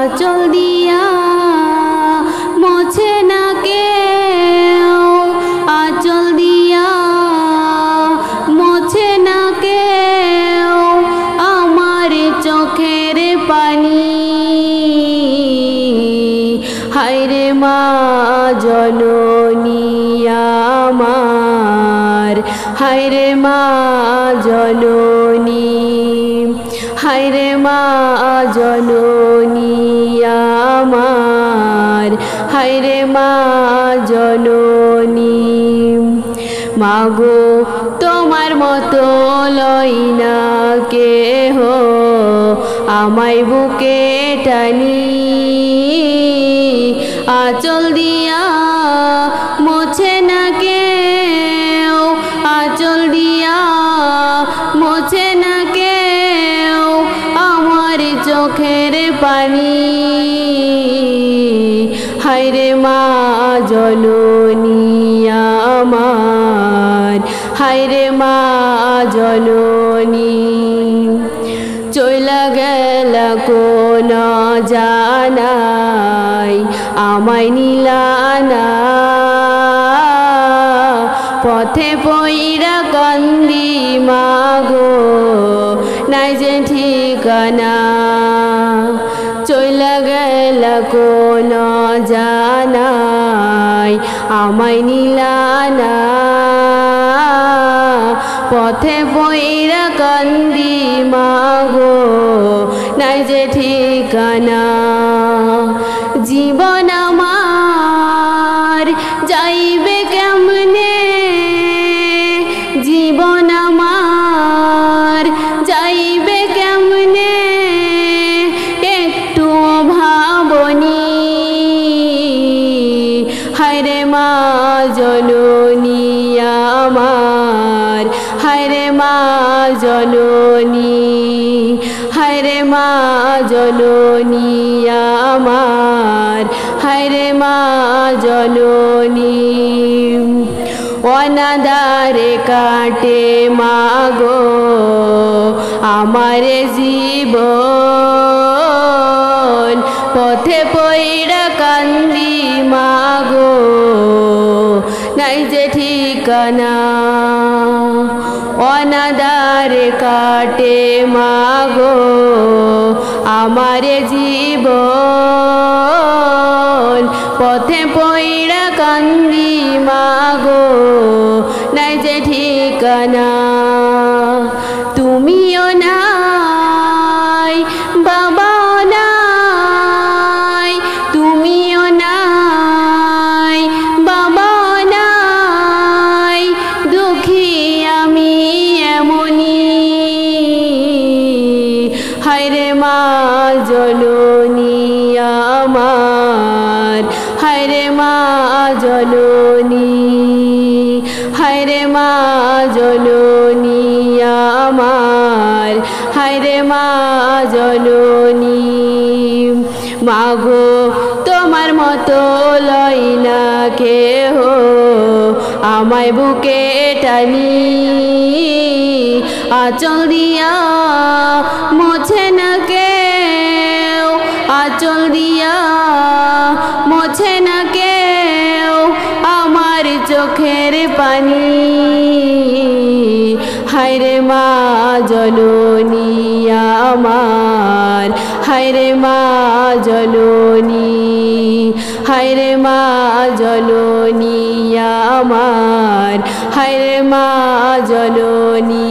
আঁচল দিয়া মোছে না কেউ, আঁচল দিয়া মোছে না কেউ আমার চোখের পানি। হায়রে মা জননী আমার, হায়রে মা জননী, হায়রে মা জননী আমার, হায়রে মা জননী। মাগো তোমার মতো লই না কেহ আমায় বুকে টানি, আঁচল দিয়া মোছে না কেউ, আঁচল দিয়া মোছে না কেউ আমার চোখের পানি। হায়রে মা জননী আমার, হায়রে মা জননী। চইলা গেলা কোন জানাই আমায় নিলা না, পথে পইরা কান্দি মাগো নাই যে ঠিকানা। চইলা গেলা কোন জানাই আমায় নিলা না, পথে পইরা কান্দি মাগো নাই যে ঠিকানা। জীবন আমার যাইবে কেমনে, জীবন আমার যাইবে কেমনে একটু ভাবনি। হায়রে মা জননী আমার, হায়রে মা জননী, হায়রে মা জননী আমার, হায়রে মা জননী। অনাদারে কাটে মাগো আমার জীবন, পথে পইরা কান্দি মাগো নাই যে ঠিকানা। অনাদারে কাটে মাগো আমার জীবন, পথে পইরা কান্দি মাগো নাই যে ঠিকানা। তুমিও নাই বাবা নাই, তুমিও নাই বাবা নাই, দুঃখী আমি এমনি। হায়রে মা জননী আমার, হায়রে মা জননী, হায়রে মা জননী আমার, হায়রে মা জননী। মাগো তোমার মতো লই না কেহ আমায় বুকে টানি, আঁচল দিয়া মোছে না কেউ, আঁচল দিয়া মোছে না কেউ আমার চোখের পানি। হায়রে মা জননী আমার, হায়রে মা জননী, হায়রে মা জননী আমার, হায়রে মা জননী।